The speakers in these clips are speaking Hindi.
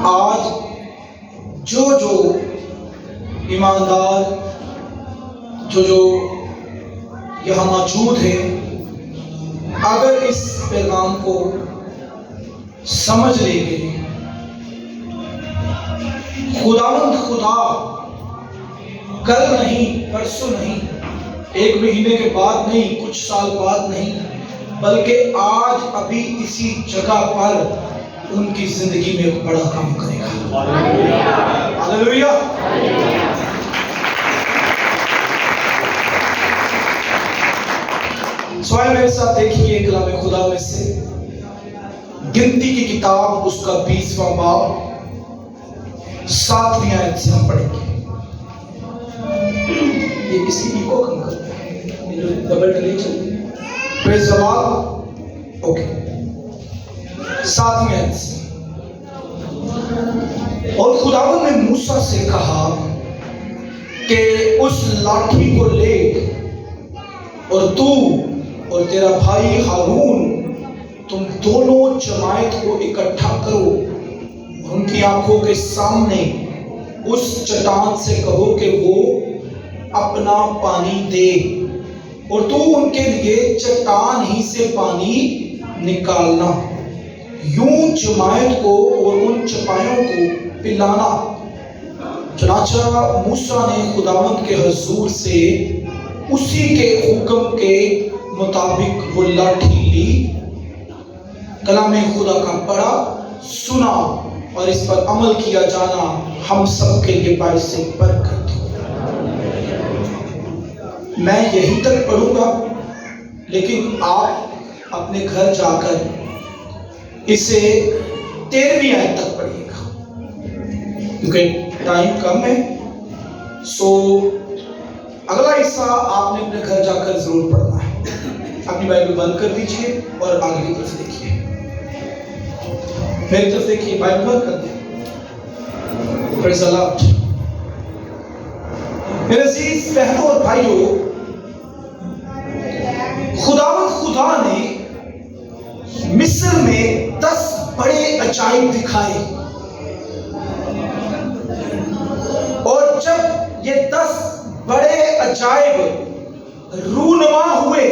आज जो ईमानदार जो यहाँ मौजूद है, अगर इस पैगाम को समझ लेंगे, खुदावंद खुदा कल नहीं, परसों नहीं, एक महीने के बाद नहीं, कुछ साल बाद नहीं, बल्कि आज अभी इसी जगह पर उनकी जिंदगी में एक बड़ा काम करेगा। हालेलुया। स्वयं मेरे साथ देखिए कलाम खुदा में से गिनती की किताब उसका 20वां बाब 7वीं आयत से हम पढ़ेंगे। ये किसी इको कम करता है, double delete praise the lord. Okay, 7वीं आयत से। और खुदावंद ने मूसा से कहा कि उस लाठी को ले और तू और तेरा भाई हारून तुम दोनों जमायत को इकट्ठा करो, उनकी आंखों के सामने उस चट्टान से कहो कि वो अपना पानी दे, और तू उनके लिए चट्टान ही से पानी निकालना, यूं जमायत को और उन चपायों को पिलाना। चनाचा मूसा ने खुदावंद के हुजूर से उसी के हुक्म के मुताबिक वो लाठी ली, कलामे खुदा का पढ़ा, सुना और इस पर अमल किया जाना हम सब के लिए बाइस बरकत। मैं यहीं तक पढ़ूंगा, लेकिन आप अपने घर जाकर इसे 13वीं आयत तक पढ़िएगा, क्योंकि टाइम कम है। सो अगला हिस्सा आपने अपने घर जाकर जरूर पढ़ना है। अपनी बाइबल बंद कर दीजिए और आगे की तरफ देखिए, मेरी तरफ देखिए, बाइबल बंद कर दीजिए। Praise the Lord. मेरे अजीज बहनों और भाइयों, खुदा ने मिस्र में 10 बड़े अजाइब दिखाए, और जब ये 10 बड़े अजाइब रूनुमा हुए,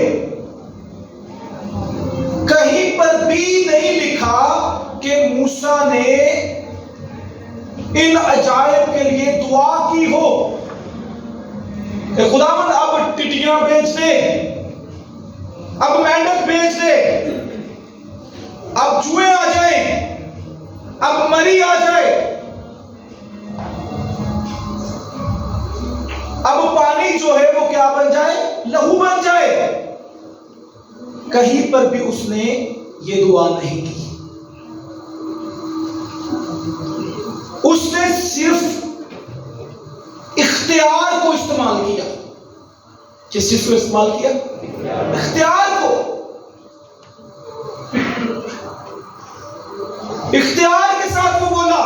कहीं पर भी नहीं लिखा कि मूसा ने इन अजाइब के लिए दुआ की हो। खुदावंद अब टिड्डियां भेज दे, अब मेंढक भेज दे, अब चूहे आ जाए, अब मरी आ जाए, अब पानी जो है वो क्या बन जाए, लहू बन जाए। कहीं पर भी उसने ये दुआ नहीं की। उसने सिर्फ इख्तियार को इस्तेमाल किया। किस चीज को इस्तेमाल किया? इख्तियार को। इख्तियार के साथ वो बोला,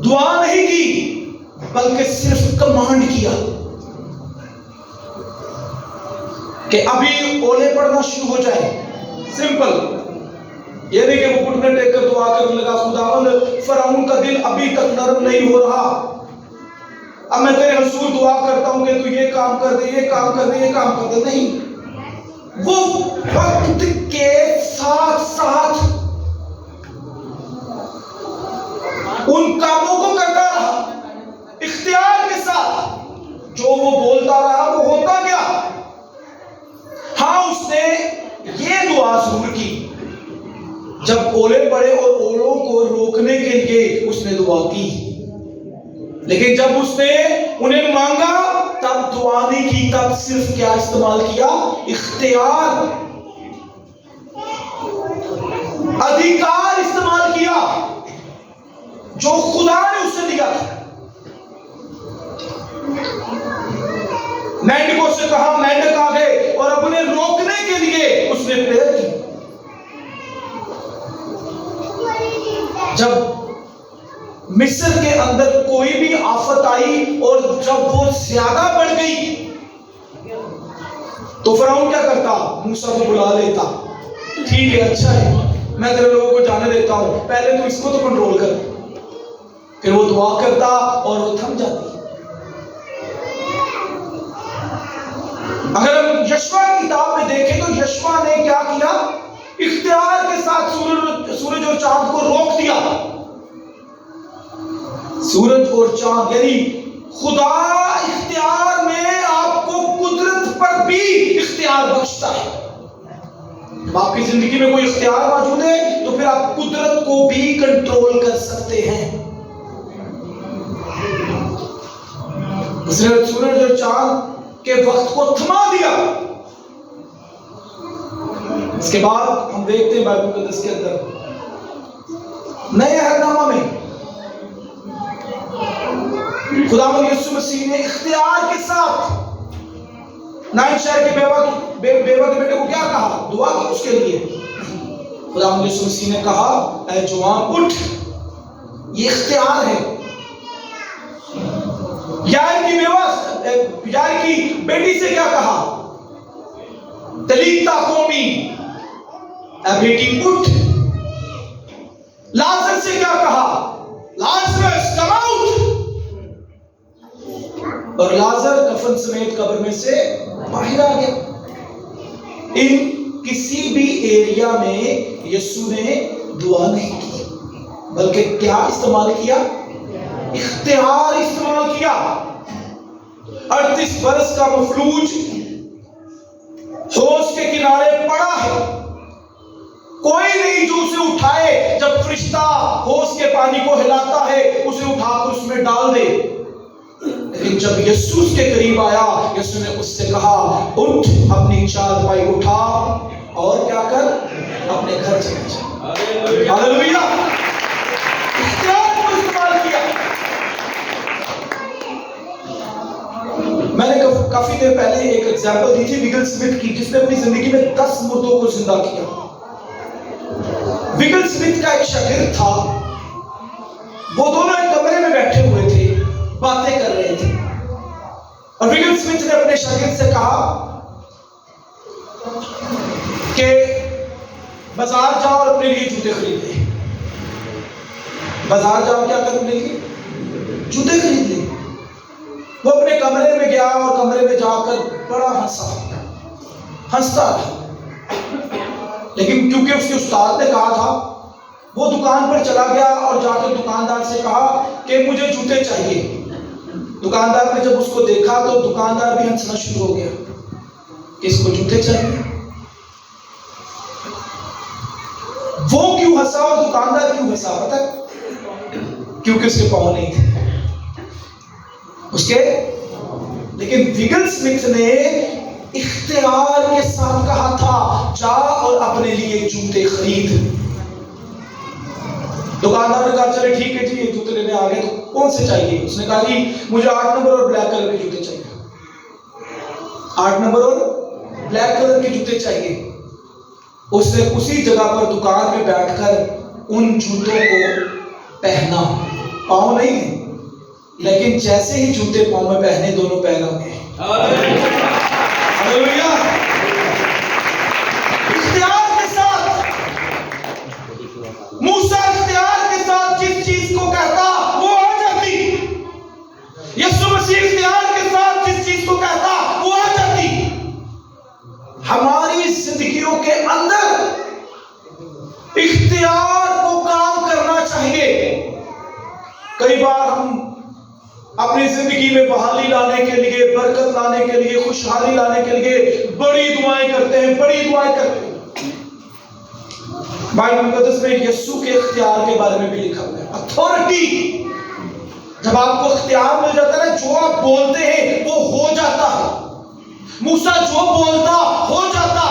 दुआ नहीं की, बल्कि सिर्फ कमांड किया कि अभी ओले पड़ना शुरू हो जाए। सिंपल, ये नहीं कि वो घुटने टेक कर दुआ करने लगा, खुदावंद फरौन का दिल अभी तक नरम नहीं हो रहा, अब मैं तेरे हुजूर दुआ करता हूं कि तू ये काम कर दे, ये काम कर दे, ये काम कर दे। नहीं, वो वक्त के साथ साथ उन कामों को करता रहा, इख्तियार के साथ। जो वो बोलता रहा वो होता गया। हाँ, उसने ये दुआ जरूर की, जब ओले पड़े और ओलों को रोकने के लिए उसने दुआ की, लेकिन जब उसने उन्हें मांगा तब दुआ नहीं की, तब सिर्फ क्या इस्तेमाल किया? इख्तियार, अधिकार इस्तेमाल किया जो खुदा ने उसे दिया था। मेंढकों से कहा, मेंढक आ गए, और अब उन्हें रोकने के लिए उसने प्रेयर की। जब मिस्र के अंदर कोई भी आफत आई और जब वो ज्यादा बढ़ गई, तो फरौन क्या करता? मूसा को बुला लेता। ठीक है, अच्छा है, मैं तेरे लोगों को जाने देता हूं, पहले तू इसको तो कंट्रोल कर। फिर वो दुआ करता और वो थम जाती। अगर हम यशवा की किताब में देखें तो यशवा ने क्या किया? इख्तियार के साथ सूरज और चांद को रोक दिया। सूरज और चांद यानी खुदा इख्तियार में आपको कुदरत पर भी इख्तियार बख्शता है। जब आपकी जिंदगी में कोई इख्तियार मौजूद है तो फिर आप कुदरत को भी कंट्रोल कर सकते हैं। उसने सूरज और चांद के वक्त को थमा दिया। इसके बाद हम देखते हैं बाइबल मुकद्दस के अंदर नए अहदनामा में खुदावंद यीशु मसीह ने इख्तियार के साथ नाइन शहर के बेवा के बेटे को क्या कहा? दुआ की उसके लिए। खुदावंद यीशु मसीह ने कहा, ऐ जवान उठ, ये इख्तियार है। यार की बेटी से क्या कहा? तलीता कौमी, ऐ बेटी उठ। लाजर से क्या कहा? Lazarus come out. और लाजर कफन समेत कब्र में से बाहर आ गया। इन किसी भी एरिया में यीशु ने दुआ नहीं की, बल्कि क्या इस्तेमाल किया? इख्तियार इस्तेमाल किया। 38 बरस का मफलूज होश के किनारे पड़ा है, कोई नहीं जो उसे उठाए। जब फरिश्ता होश के पानी को हिलाता है उसे उठाकर उसमें डाल दे। लेकिन जब यीशु के करीब आया, यीशु ने उससे कहा, उठ, अपनी चारपाई उठा और क्या कर? अपने घर चले जा। हालेलुया। इख्तियार को इस्तेमाल किया। मैंने काफी देर पहले एक एग्जांपल दी थी विगल स्मिथ की, जिसने अपनी जिंदगी में 10 मुर्दों को जिंदा किया। विगल स्मिथ का एक शागिर्द था। वो दोनों एक कमरे में बैठे हुए थे, बातें कर रहे थे। और विगल स्मिथ ने अपने शागिर्द से कहा कि बाजार जाओ और अपने लिए जूते खरीद ले। बाजार जाओ, क्या कर अपने लिए? जूते खरीद ले। वो अपने कमरे में गया और कमरे में जाकर बड़ा हंसता था। लेकिन क्योंकि उसके उस्ताद ने कहा था, वो दुकान पर चला गया और जाकर दुकानदार से कहा कि मुझे जूते चाहिए। दुकानदार ने जब उसको देखा तो दुकानदार भी हंसना शुरू हो गया, किसको जूते चाहिए। वो क्यों हंसा और दुकानदार क्यों हंसा पता है? क्योंकि उसके पाँव नहीं थे उसके। लेकिन विगल स्मिथ ने इख्तियार के साथ कहा था, जा और अपने लिए जूते खरीद। दुकानदार ने कहा, चले ठीक है जी, ये जूते लेने आ गए, तो कौन से चाहिए? उसने कहा जी मुझे 8 नंबर और ब्लैक कलर के जूते चाहिए। 8 नंबर और ब्लैक कलर के जूते चाहिए। उसने उसी जगह पर दुकान में बैठकर उन जूतों को पहना। पाँव नहीं है, लेकिन जैसे ही जूते पाँव में पहने, दोनों पैर आ गए। हालेलुया। इख्तियार के साथ मूसा इख्तियार के साथ जिस चीज को कहता वो आ जाती। यीशु मसीह इख्तियार के साथ जिस चीज को कहता वो आ जाती। हमारी जिंदगियों के अंदर इख्तियार को काम करना चाहिए। कई बार हम अपनी जिंदगी में बहाली लाने के लिए, बरकत लाने के लिए, खुशहाली लाने के लिए बड़ी दुआएं करते हैं, बड़ी दुआएं करते हैं। बाइबल मुकद्दस में यीशु के इख्तियार के बारे में भी लिखा हुआ है, अथॉरिटी। जब आपको इख्तियार मिल जाता है, जो आप बोलते हैं वो हो जाता है। मूसा जो बोलता हो जाता।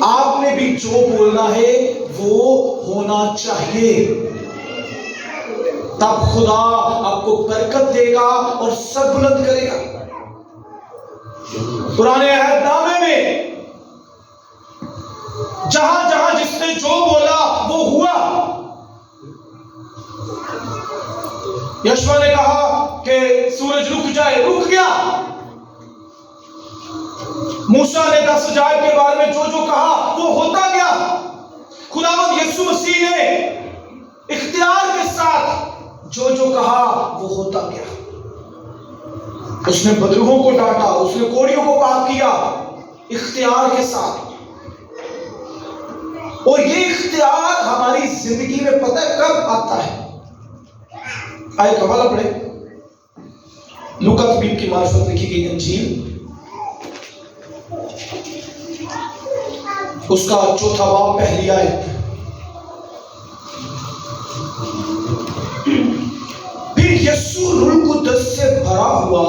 आपने भी जो बोलना है वो होना चाहिए, तब खुदा आपको बरकत देगा और सर बुलंद करेगा। पुराने अहदनामे में जहां जहां जिसने जो बोला वो हुआ। यशवा ने कहा कि सूरज रुक जाए, रुक गया। मूसा ने 10,000 के बारे में जो जो कहा वो होता गया। खुदावंद यीशु मसीह ने इख्तियार के साथ जो जो कहा वो होता गया। उसने बदरूहों को डांटा, उसने कोड़ियों को पाक किया इख्तियार के साथ। और ये इख्तियार हमारी जिंदगी में पता है कब आता है? आए हवाला पढ़े, लूका तबीब की मार्फत लिखी गई इंजील उसका 4वां बाब पहली आयत। फिर यीशु रूह कुदस से भरा हुआ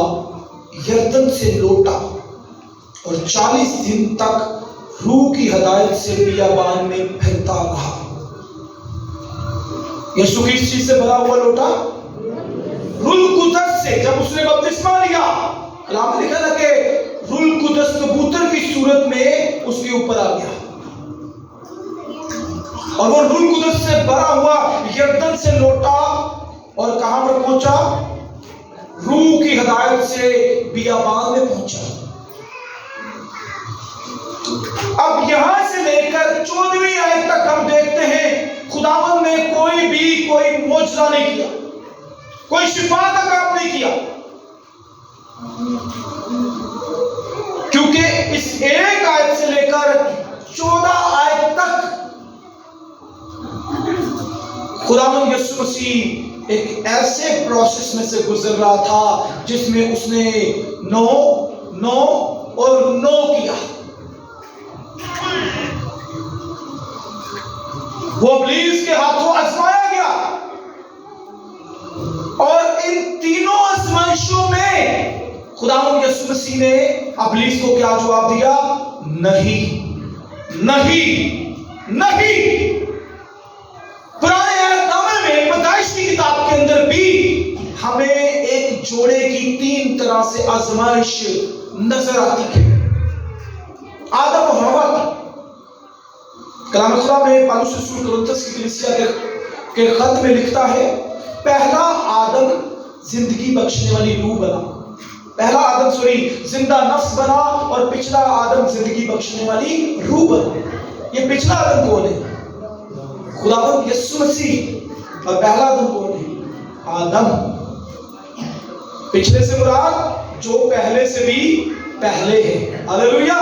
यरदन से लौटा और 40 दिन तक रूह की हदायत से बियाबान में फिरता रहा। यीशु किस चीज से भरा हुआ लौटा? रूह कुदस से। जब उसने बपतिस्मा लिया, कलाम में लिखा था कि रूह कुदस कबूतर की सूरत में उसके ऊपर आ गया और वो रूह कुदस से भरा हुआ यरदन से लौटा और कहां पर पहुंचा? रूह की हदायत से बियाबान में पहुंचा। अब यहां से लेकर 14वीं आयत तक हम देखते हैं खुदावंद ने कोई मोजज़ा नहीं किया, कोई शिफा का काम नहीं किया, क्योंकि इस एक आयत से लेकर 14 आयत तक खुदावंद यीशु मसीह एक ऐसे प्रोसेस में से गुजर रहा था जिसमें उसने नो और नो किया। वो इब्लीस के हाथों आजमाया गया और इन तीनों आजमाइशों में खुदावंद यीशु मसीह ने इब्लीस को क्या जवाब दिया? नहीं, नहीं, नहीं। पुराने अहदनामे में पैदाइश की किताब के अंदर भी हमें एक जोड़े की 3 तरह से आजमाइश नजर आती है। आदम और हवा की। कलाम खुदा में पौलुस रसूल कुरिन्थियों की कलीसिया के खत में लिखता है, पहला आदम जिंदगी बख्शने वाली रूह बना, पहला आदम जिंदा नफ्स बना और पिछला आदम जिंदगी बख्शने वाली रूह बना। ये पिछला आदम कौन है? खुदावंद यीशु मसीह। और पहला आदम कौन है? आदम। पिछले से मुराद जो पहले से भी पहले है। हालेलुया।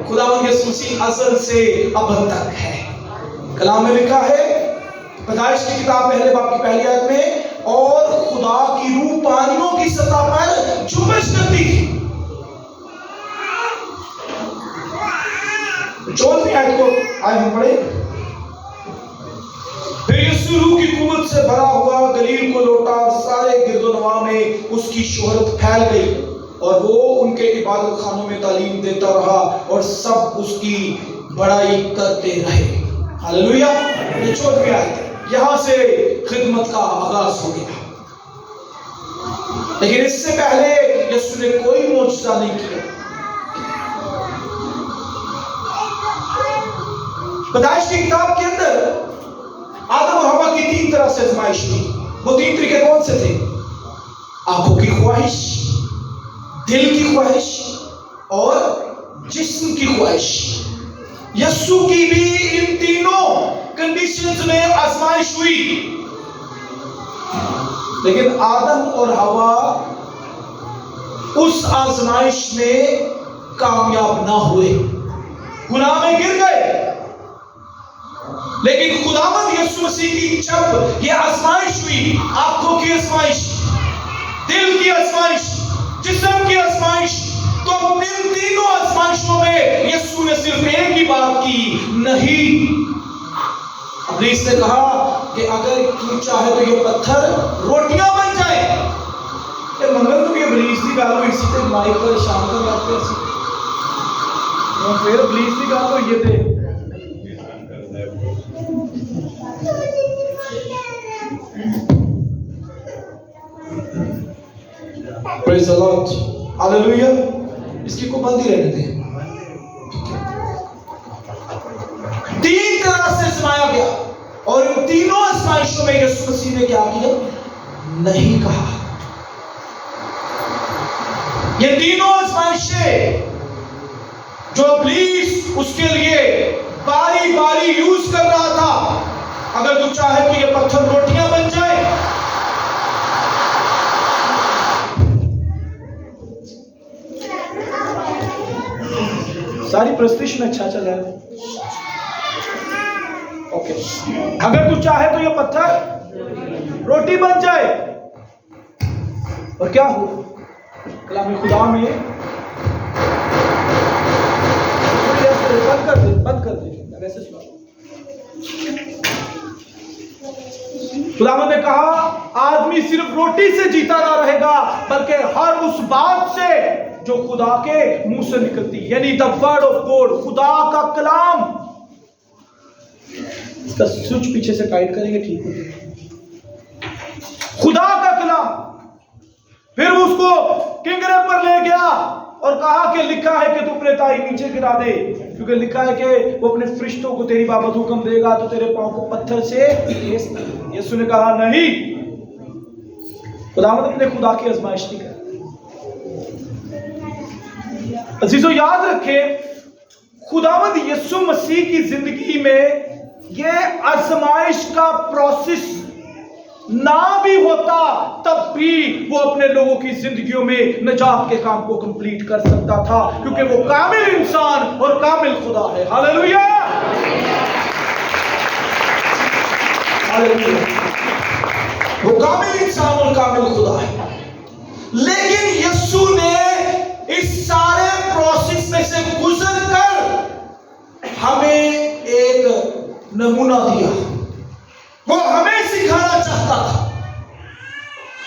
खुदावंद यीशु मसीह अज़ल से अब तक है। कलाम में लिखा है पैदाइश की किताब पहले बाब की पहली आयत में, और खुदा की रूह पानियों की सतह पर जुम्बिश करती थी। 14वीं आयत को आए हम पढ़े। फिर यीशु रूह की कुव्वत से भरा हुआ गलील को लौटा और सारे गिरदोनवा में उसकी शोहरत फैल गई और वो उनके इबादत खानों में तालीम देता रहा और सब उसकी बड़ाई करते रहे। हालेलुया। ये 14वीं आयत है। यहां से खिदमत का आगाज हो गया, लेकिन इससे पहले यीशु ने कोई मोजज़ा नहीं किया। पैदाइश की किताब के अंदर आदम और हवा की 3 तरह से आजमाइश हुई। वो 3 तरीके कौन से थे? आंखों की ख्वाहिश, दिल की ख्वाहिश और जिस्म की ख्वाहिश। यीशु की भी इन तीनों कंडीशंस में आजमाइश हुई, लेकिन आदम और हवा उस आजमाइश में कामयाब ना हुए, गुनाह में गिर गए। लेकिन खुदावंद यीशु मसीह की जब ये आजमाइश हुई, आंखों की आजमाइश, दिल की आजमाइश, जिस्म की आजमाइश, तो इन तीनों आजमाइशों में यीशु ने सिर्फ एक ही बात की, नहीं। इब्लीस ने कहा कि अगर तू चाहे तो ये पत्थर रोटियां बन जाए। ये मंगल तो ये इब्लीस की गल हुई सी ते माइक पर शाम कर लगते सी, तो फिर इब्लीस की गल हुई है ते Praise the Lord. Hallelujah. इसकी को बंद ही रहने दें। 3 तरह से आजमाया गया और इन तीनों आजमाइशों में यीशु मसीह ने क्या किया? नहीं कहा। ये तीनों आजमाइशें जो इब्लीस उसके लिए बारी बारी यूज कर रहा था। अगर तू चाहे तो ये पत्थर रोटियां बन जाए। सारी प्रस्तुति में अच्छा चल रहा है। ओके, अगर तू चाहे तो ये पत्थर रोटी बन जाए। और क्या हो कलाम खुदा में बंद कर दे वैसे सुना। खुदावंद ने कहा आदमी सिर्फ रोटी से जीता ना रहेगा बल्कि हर उस बात से जो खुदा के मुंह से निकलती, यानी द वर्ड ऑफ गॉड, खुदा का कलाम। इसका स्विच पीछे से टाइट करेंगे, ठीक है। खुदा का कलाम। फिर उसको किंगरे पर ले गया और कहा कि लिखा है कि तू अपने ताई नीचे गिरा दे, क्योंकि लिखा है कि वो अपने फरिश्तों को तेरी बाबत हुक्म देगा तो तेरे पांव को पत्थर से ठेस देगा। यीशु ने कहा नहीं, खुदावंद अपने खुदा की आजमाइश नहीं कर। अजीजों याद रखें, खुदावंद यीशु मसीह की जिंदगी में यह आजमाइश का प्रोसेस ना भी होता तब भी वो अपने लोगों की जिंदगियों में निजात के काम को कंप्लीट कर सकता था, क्योंकि वो कामिल इंसान और कामिल खुदा है। Hallelujah, hallelujah. वो कामिल इंसान और कामिल खुदा है। लेकिन यीशु ने इस सारे प्रोसेस में से गुजर कर हमें एक नमूना दिया। वो हमें सिखाना चाहता था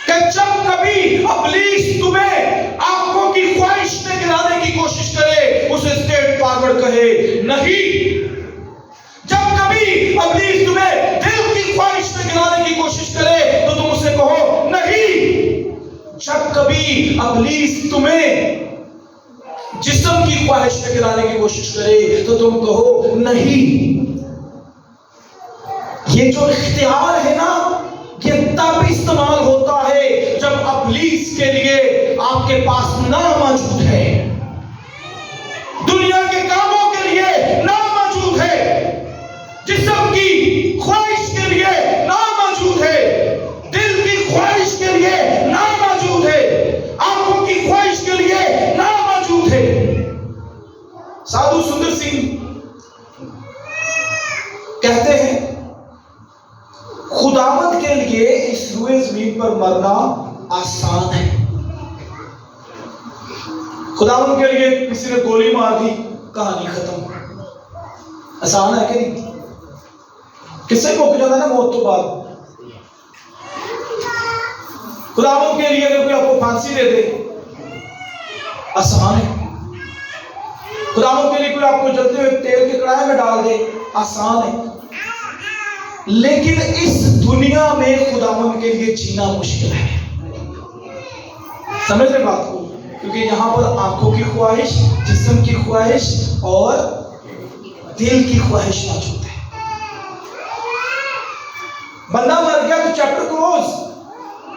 कि जब कभी इब्लीस तुम्हें आंखों की ख्वाहिश में गिराने की कोशिश करे, उसे स्ट्रेट फॉरवर्ड कहे नहीं। जब कभी इब्लीस तुम्हें दिल की ख्वाहिश में गिराने की कोशिश करे तो तुम उसे कहो नहीं। जब कभी इब्लीस तुम्हें जिस्म की ख्वाहिश में गिराने की कोशिश करे तो तुम कहो नहीं। ये जो इख्तियार है ना, ये तब इस्तेमाल होता है जब इब्लीस के लिए आपके पास ना मौजूद है, दुनिया के कामों के लिए ना मौजूद है, जिस्म की ख्वाहिश के लिए ना मौजूद है, दिल की ख्वाहिश के लिए ना मौजूद है, आंखों की ख्वाहिश के लिए ना मौजूद है। साधु सुंदर सिंह कहते हैं खुदावंद के लिए इस रुए जमीन पर मरना आसान है। खुदावंद के लिए किसी ने गोली मार दी, कहानी खत्म। आसान है कि नहीं? किससे मुक जाता है ना मौत तो बाद। खुदावंद के लिए अगर कोई आपको फांसी दे दे, आसान है। खुदावंद के लिए कोई आपको जलते हुए तेल के कड़ाहे में डाल दे, आसान है। लेकिन इस दुनिया में खुदावंद के लिए जीना मुश्किल है। समझ रहे बात को? क्योंकि यहां पर आंखों की ख्वाहिश, जिस्म की ख्वाहिश और दिल की ख्वाहिश मौजूद है। बंदा मर गया तो चैप्टर क्लोज,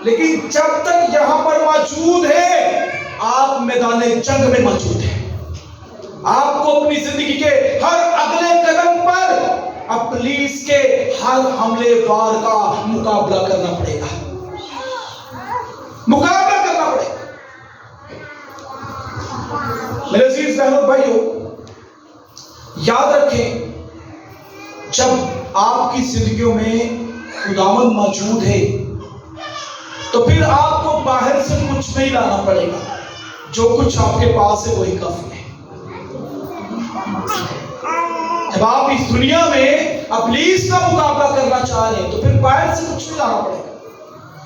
लेकिन जब तक यहां पर मौजूद है, आप मैदान जंग में मौजूद है। आपको अपनी जिंदगी के हर अगले कदम पर इब्लीस के हर हमले वार का मुकाबला करना पड़ेगा, मुकाबला करना पड़ेगा। मेरे अजीज बहनों भाइयों, याद रखें, जब आपकी जिंदगियों में खुदावंद मौजूद है तो फिर आपको बाहर से कुछ नहीं लाना पड़ेगा। जो कुछ आपके पास है वही काफी है। जब आप इस दुनिया में इब्लीस का मुकाबला करना चाह रहे हैं तो फिर बाहर से कुछ नहीं लाना पड़ेगा।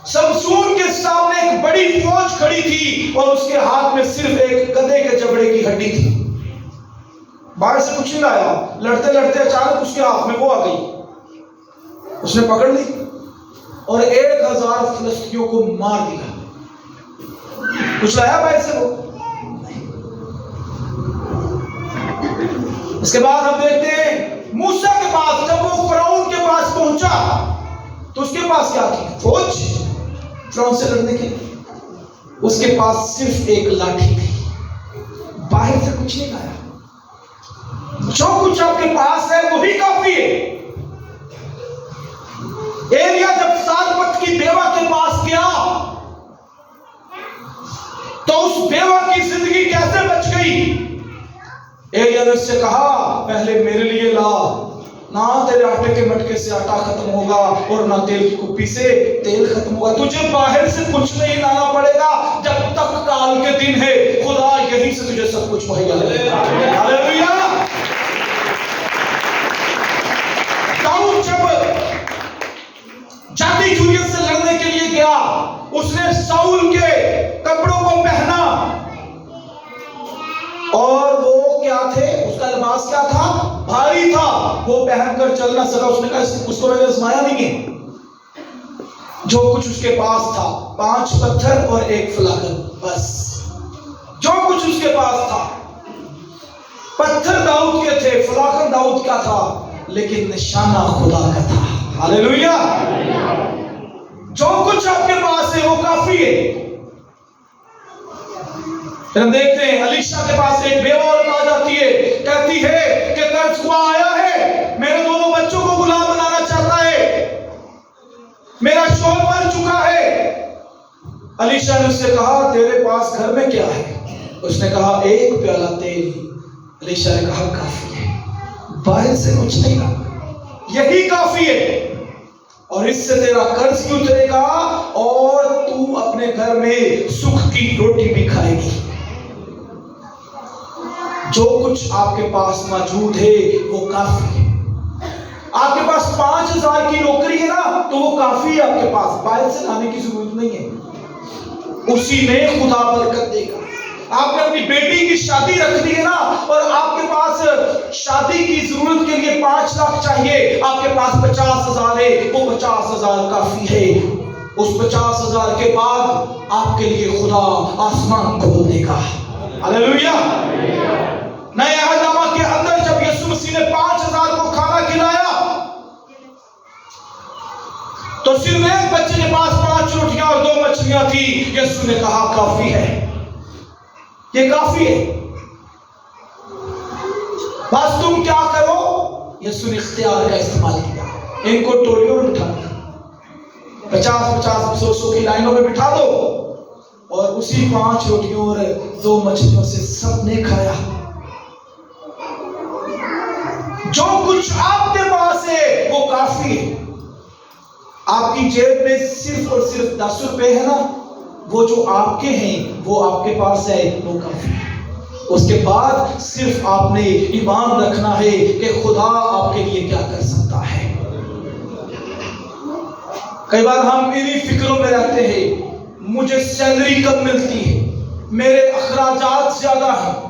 समसून के सामने एक बड़ी फौज खड़ी थी और उसके हाथ में सिर्फ एक गधे के जबड़े की हड्डी थी। बाहर से कुछ नहीं लाया। लड़ते लड़ते अचानक उसके हाथ में वो आ गई, उसने पकड़ ली और 1000 फिलिस्तीनियों को मार दिया। कुछ लाया बाहर से वो? इसके बाद हम देखते हैं मूसा के पास, जब वो फिरौन के पास पहुंचा तो उसके पास क्या थी? फौज फिरौन से लड़ने के लिए। उसके पास सिर्फ एक लाठी थी, बाहर से कुछ नहीं लाया। जो कुछ आपके पास है वही काफी है। एलिया जब सारपत की बेवा के पास गया तो उस बेवा की जिंदगी कैसे बच गई? एलिया ने उससे कहा, पहले मेरे लिए ला, ना तेरे आटे के मटके से आटा खत्म होगा और ना तेल की कुप्पी से तेल खत्म होगा। तुझे बाहर से कुछ नहीं लाना पड़ेगा, जब तक काल के दिन है खुदा यहीं से तुझे सब कुछ मुहैया करेगा। हालेलुया। दाऊद जब जाति जुलियत से लड़ने के लिए गया, उसने साउल के कपड़ों को पहना और वो क्या थे, उसका लिबास क्या था, भारी था, वो पहनकर चल ना सका। उसने कहा उसको मैंने आजमाया नहीं है। जो कुछ उसके पास था 5 पत्थर और 1 फलाकन, बस जो कुछ उसके पास था। पत्थर दाऊद के थे, फलाकन दाऊद का था, लेकिन निशाना खुदा का था। हालेलुया। जो कुछ आपके पास है वो काफी है। हम देखते हैं अलीशा के पास एक बेवा औरत आ जाती है, कहती है कि कर्जवा आया है, मेरे दोनों बच्चों को गुलाम बनाना चाहता है, मेरा शौहर मर चुका है। अलीशा ने उससे कहा, तेरे पास घर में क्या है? उसने कहा 1 प्याला तेल। अलीशा ने कहा काफी है, बाहर से कुछ नहीं ला, यही काफी है, और इससे तेरा कर्ज भी उतरेगा और तू अपने घर में सुख की रोटी भी खाएगी। जो कुछ आपके पास मौजूद है वो काफी है। आपके पास 5000 की नौकरी है ना, तो वो काफी है आपके पास, बाहर से लाने की जरूरत नहीं है, उसी में खुदा बरकत देगा। आपने अपनी बेटी की शादी रख दी है ना, और आपके पास शादी की जरूरत के लिए 5 लाख चाहिए, आपके पास 50,000 है, वो 50,000 काफी है। उस 50,000 के बाद आपके लिए खुदा आसमान खोल देगा। हालेलुया। नए अहदनामा के अंदर जब यीशु मसीह ने 5,000 को खाना खिलाया, तो सिर्फ एक बच्चे के पास 5 रोटियां और 2 मछलियां थी। यीशु ने कहा काफी है, ये काफी है, बस तुम क्या करो। यीशु ने इख्तियार का इस्तेमाल किया, इनको टोलियों में बिठा दिया, 50-50, 100-100 की लाइनों में बिठा दो, और उसी 5 रोटियों और 2 मछलियों से सबने खाया। जो कुछ आपके पास है वो काफी है। आपकी जेब में सिर्फ और सिर्फ 10 रुपए है ना, वो जो आपके हैं वो आपके पास है, वो काफी है। उसके बाद सिर्फ आपने ईमान रखना है कि खुदा आपके लिए क्या कर सकता है। कई बार हम इन्हीं फिक्रों में रहते हैं, मुझे सैलरी कम मिलती है, मेरे अखराजात ज्यादा हैं,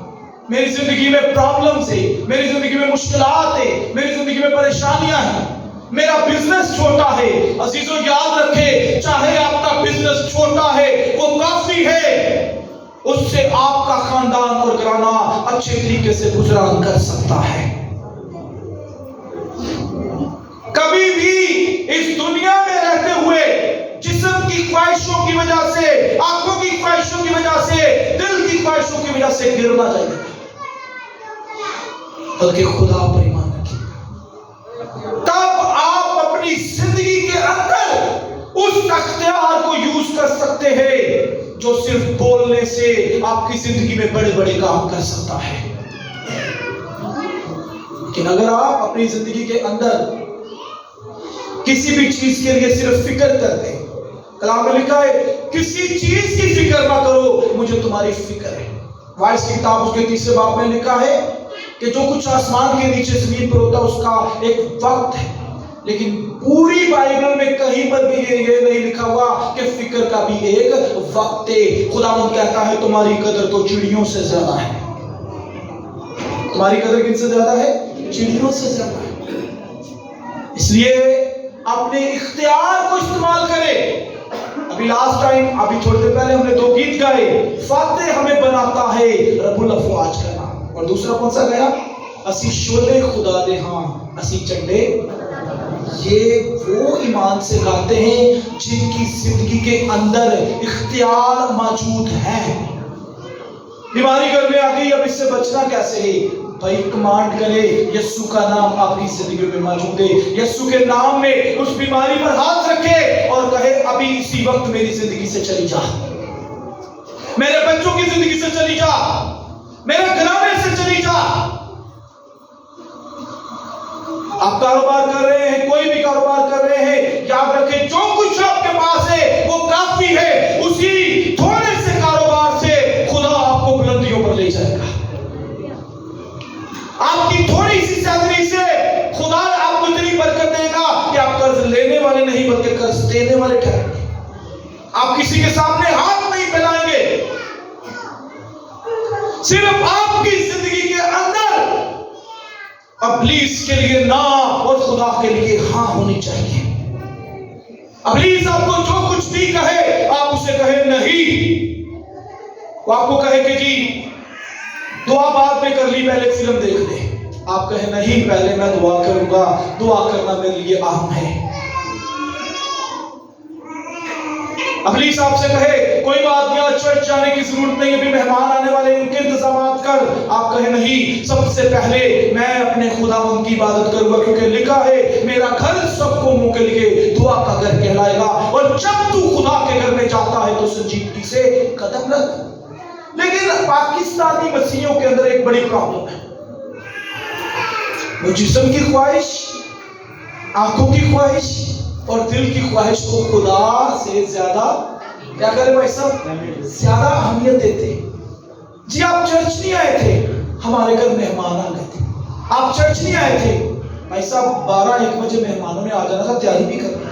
मेरी जिंदगी में प्रॉब्लम्स है, मेरी जिंदगी में मुश्किलात है, मेरी जिंदगी में परेशानियां हैं, मेरा बिजनेस छोटा है। अजीजों याद रखें, चाहे आपका बिजनेस छोटा है वो काफी है, उससे आपका खानदान और घराना अच्छे तरीके से गुजरान कर सकता है। कभी भी इस दुनिया में रहते हुए जिस्म की ख्वाहिशों की वजह से, आंखों की ख्वाहिशों की वजह से, दिल की ख्वाहिशों की वजह से गिरना चाहिए, बल्कि खुदा पर ईमान रखिए। तब आप अपनी जिंदगी के अंदर उस अख्तियार को यूज कर सकते हैं जो सिर्फ बोलने से आपकी जिंदगी में बड़े बड़े काम कर सकता है। लेकिन अगर आप अपनी जिंदगी के अंदर किसी भी चीज के लिए सिर्फ फिक्र करते हैं, कलाम में लिखा है किसी चीज की फिक्र ना करो, मुझे तुम्हारी फिक्र है। वाइस की किताब उसके 3 बाब में लिखा है कि जो कुछ आसमान के नीचे जमीन पर होता है उसका एक वक्त है, लेकिन पूरी बाइबल में कहीं पर भी ये नहीं लिखा हुआ कि फिक्र का भी एक वक्त है। खुदावंद कहता है तुम्हारी कदर तो चिड़ियों से ज्यादा है। तुम्हारी कदर किनसे ज्यादा है? चिड़ियों से ज्यादा है। इसलिए अपने इख्तियार को इस्तेमाल करें। अभी लास्ट टाइम, अभी थोड़ी देर पहले हमने 2 गीत गाए। फातेह हमें बनाता है रब्बुल अफवाज का नाम, और दूसरा कौन सा गाया? असी शोले खुदा दे हाँ असी चंडे। ये वो ईमान से गाते हैं जिनकी जिंदगी के अंदर इख्तियार मौजूद है। बीमारी घर में आ गई, अब इससे बचना कैसे है? भाई कमांड करे, यीशु का नाम आपकी जिंदगी में मौजूद है, यीशु के नाम में उस बीमारी पर हाथ रखे और कहे अभी इसी वक्त मेरी जिंदगी से चली जा, मेरे बच्चों की जिंदगी से चली जा, मेरे घराने से चली जा। आप कारोबार कर रहे हैं, कोई भी कारोबार कर रहे हैं, याद रखें जो कुछ आपके पास है वो काफी है। उसी थोड़े से कारोबार से खुदा आपको बुलंदियों पर ले जाएगा। आपकी थोड़ी सी सैलरी से खुदा आपको इतनी बरकत देगा कि आप कर्ज लेने वाले नहीं बल्कि कर्ज देने वाले ठहरेंगे। आप किसी के सामने हाथ नहीं फैलाएंगे। सिर्फ आपकी जिंदगी के अंदर इब्लीस के लिए ना और खुदा के लिए हाँ होनी चाहिए। इब्लीस आपको जो कुछ भी कहे आप उसे कहे नहीं। वो आपको कहे कि जी दुआ बाद में कर ली, पहले फिल्म देख ले। आप कहे नहीं, पहले मैं दुआ करूंगा, दुआ करना मेरे लिए अहम है। इब्लीस आपसे कहे कोई बात नहीं, आज चर्च जाने की जरूरत नहीं, अभी मेहमान आने वाले, उनके इंतजाम कर। आप कहे नहीं, सबसे पहले मैं अपने खुदावंद की इबादत करूंगा, क्योंकि लिखा है मेरा घर सबको मुंह के लिए दुआ का घर कहलाएगा। और जब तू खुदा के घर में जाता है तो संजीदगी से कदम रख। लेकिन पाकिस्तानी मसीहियों के अंदर एक बड़ी प्रॉब्लम है, वो जिस्म की ख्वाहिश, आंखों की ख्वाहिश और दिल की ख्वाहिश को खुदा से ज्यादा क्या करें भाई साहब, ज्यादा अहमियत देते। जी आप चर्च नहीं आए थे, हमारे घर मेहमान आ गए थे। आप चर्च नहीं आए थे भाई साहब, 12-1 बजे मेहमानों ने आ जाना था, तैयारी भी करनी।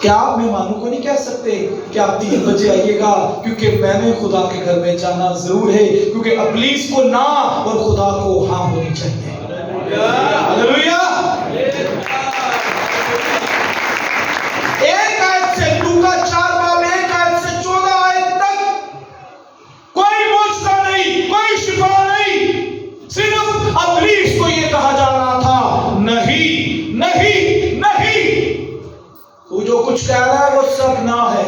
क्या आप मेहमानों को नहीं कह सकते कि आप 3 बजे आइएगा, क्योंकि मैंने खुदा के घर में जाना जरूर है, क्योंकि इब्लीस को ना और खुदा को हाँ होनी चाहिए। हालेलुया। एक आयत से लूका 4 बाब 1 आयत से 14 आयत तक कोई मुआजिजा नहीं, कोई शिफा नहीं, सिर्फ इब्लीस को यह कहा जा रहा था नहीं नहीं नहीं, तू जो कुछ कह रहा है वो सब ना है,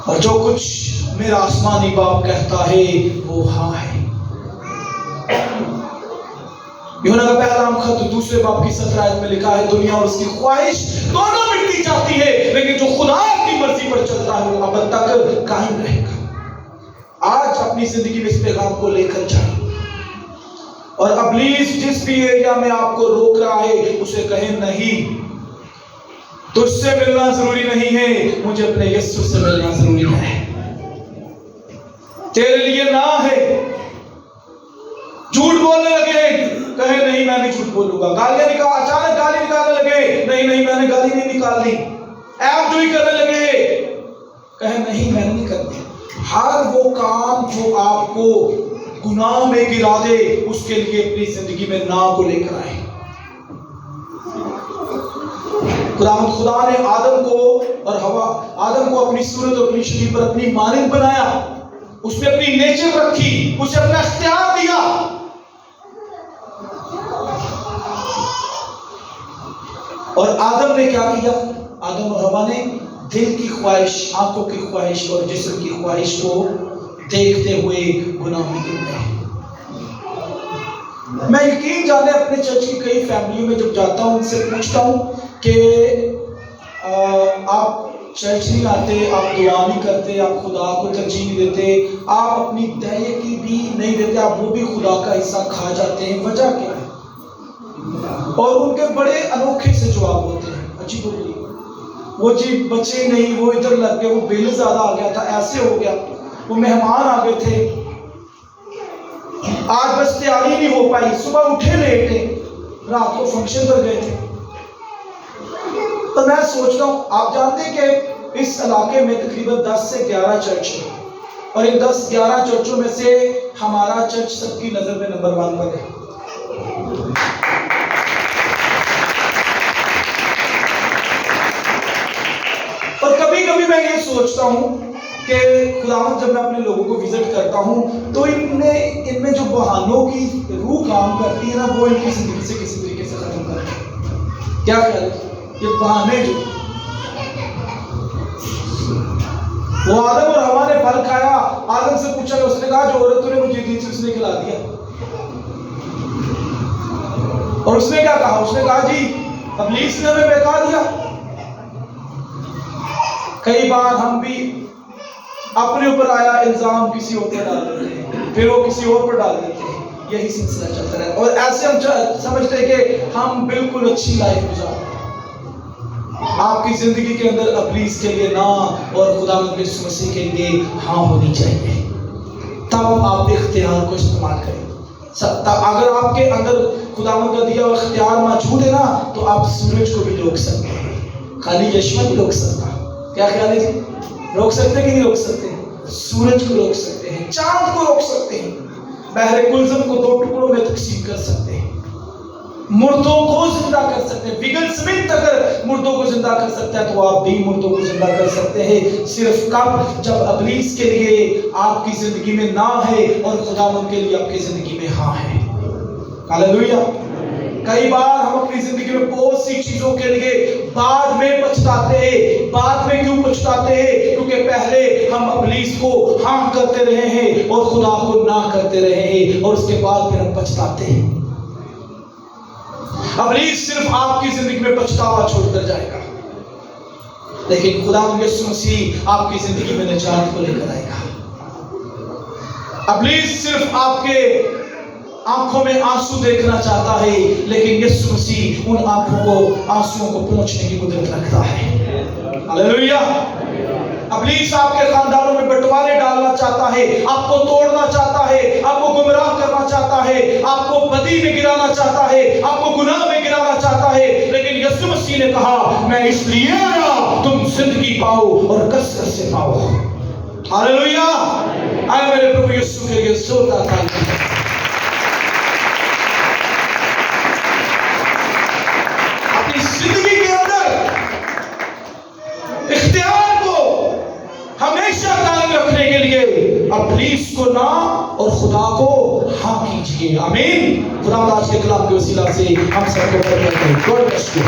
और जो कुछ मेरा आसमानी बाप कहता है वो हाँ है। यूहन्ना का पहला खत 2 बाब की 17 आयत में लिखा है, दुनिया और उसकी ख्वाहिश दोनों मिटती जाती है, लेकिन जो खुदा की मर्जी पर चलता है वो अब तक कायम रहेगा। आज अपनी जिंदगी में इस पैगाम को लेकर जाए, और इब्लीस जिस भी एरिया में आपको रोक रहा है उसे कहे नहीं, तुझसे मिलना जरूरी नहीं है, मुझे अपने यीशु से मिलना जरूरी है। तेरे लिए ना है। झूठ बोलने लगे, कहे नहीं मैं नहीं झूठ बोलूंगा। गालियां निकाल, अचानक गाली निकालने लगे, नहीं नहीं मैंने गाली नहीं निकाली। ऐप जो ही करने लगे, कहे नहीं मैंने नहीं करनी। हर वो काम जो आपको गुनाह में गिरा दे उसके लिए अपनी जिंदगी में ना को लेकर आए। खुदा ने आदम को और हवा, आदम को अपनी सूरत और अपनी शक्ल पर अपनी मानंद बनाया, उसमें अपनी नेचर रखी, उसे अपना इख्तियार दिया। और आदम ने क्या किया? आदम और हवा ने दिल की ख्वाहिश, आंखों की ख्वाहिश और जिस्म की ख्वाहिश को देखते हुए गुनाह में गिर गए। मैं यकीन जाने अपने चर्च की कई फैमिलियों में जब जाता हूं, उनसे पूछता हूं कि आप चर्च नहीं आते, आप दुआ नहीं करते, आप खुदा को तरजीह नहीं देते, आप अपनी दया की भी नहीं देते, आप वो भी खुदा का हिस्सा खा जाते हैं, वजह क्या है? और उनके बड़े अनोखे से जवाब होते हैं, अजीब होती है। वो जी बचे नहीं, वो इधर लग गए, वो बिल ज्यादा आ गया था, ऐसे हो गया, वो मेहमान आ गए थे, आज बस तैयारी नहीं हो पाई, सुबह उठे लेट थे, रात को फंक्शन पर गए थे। तो मैं सोच रहा हूं, आप जानते हैं कि इस इलाके में तकरीबन 10 से 11 चर्च है, और इन 10-11 चर्चों में से हमारा चर्च सबकी नजर में नंबर 1 पर है। और कभी कभी मैं ये सोचता हूं कि खुदावंद जब मैं अपने लोगों को विजिट करता हूं तो इनमें जो बहानों की रूह काम करती है ना, वो इनकी जिंदगी से किसी तरीके से खत्म करती है। क्या ख्याल है? ये बहाने जो वो आदम और हवा ने फल खाया, आदम से पूछा, उसने कहा जो औरत तूने मुझे दी थी उसने खिला दिया। और उसने क्या कहा? उसने कहा जी इब्लीस ने हमें बहका दिया। कई बार हम भी अपने ऊपर आया इल्जाम किसी और पर डाल देते हैं, फिर वो किसी और पर डाल देते हैं, यही सिलसिला चलता है। और ऐसे हम समझते हैं कि हम बिल्कुल अच्छी लाइफ गुजार रहे हैं। आपकी जिंदगी के अंदर इब्लीस के लिए ना और खुदावंद यीशु मसीह के लिए हाँ होनी चाहिए, तब आप इख्तियार को इस्तेमाल करें। अगर आपके अंदर खुदावंद का दिया हुआ इख्तियार मौजूद है ना, तो आप सूरज को भी रोक सकते हैं, खाली यीशु नहीं रोक सकता। क्या ख्याल है जी? रोक सकते कि नहीं रोक सकते? सूरज को रोक सकते हैं, चांद को रोक सकते हैं, बहरे कुलज़म को दो टुकड़ों में तकसीम कर सकते हैं, मुर्दों को जिंदा कर सकते हैं। विगल स्मिथ अगर मुर्दों को जिंदा कर सकता है तो आप भी मुर्दों को जिंदा कर सकते हैं। सिर्फ कब? जब इब्लीस के लिए आपकी जिंदगी में ना है और खुदावंद के लिए आपकी जिंदगी में हाँ है। हालेलुया। कई बार हम अपनी जिंदगी में बहुत सी चीजों के लिए बाद में पछताते हैं। बाद में क्यों पछताते हैं? क्योंकि पहले हम इब्लीस को हाँ करते रहे हैं और खुदा को ना करते रहे हैं, और उसके बाद फिर हम पछताते हैं। इब्लीस सिर्फ आपकी जिंदगी में पछतावा छोड़कर जाएगा, लेकिन खुदावंद यीशु मसीह आपकी जिंदगी में निजात को लेकर आएगा। इब्लीस सिर्फ आपके आंखों में आंसू देखना चाहता है, लेकिन यीशु मसीह उन आंखों को आंसुओं को पोंछने की कुदरत रखता है। हालेलुया। इब्लीस आपके खानदानों में बंटवारे डालना चाहता है, आपको तोड़ना चाहता है, आपको गुमराह करना चाहता है, आपको बदी में गिराना चाहता है, आपको गुनाह में गिराना चाहता है, लेकिन यीशु मसीह ने कहा मैं इसलिए आया तुम जिंदगी पाओ और कसरत से पाओ। हालेलुया। आए मेरे प्रभु यीशु के लिए जोरदार तालियां। जिंदगी के अंदर इख्तियार को हमेशा कायम रखने के लिए इब्लीस को ना और खुदा को हाँ कीजिए। आमीन। खुदा आज के कलाम के वसीला से हम सबको बरकत दे। God bless you.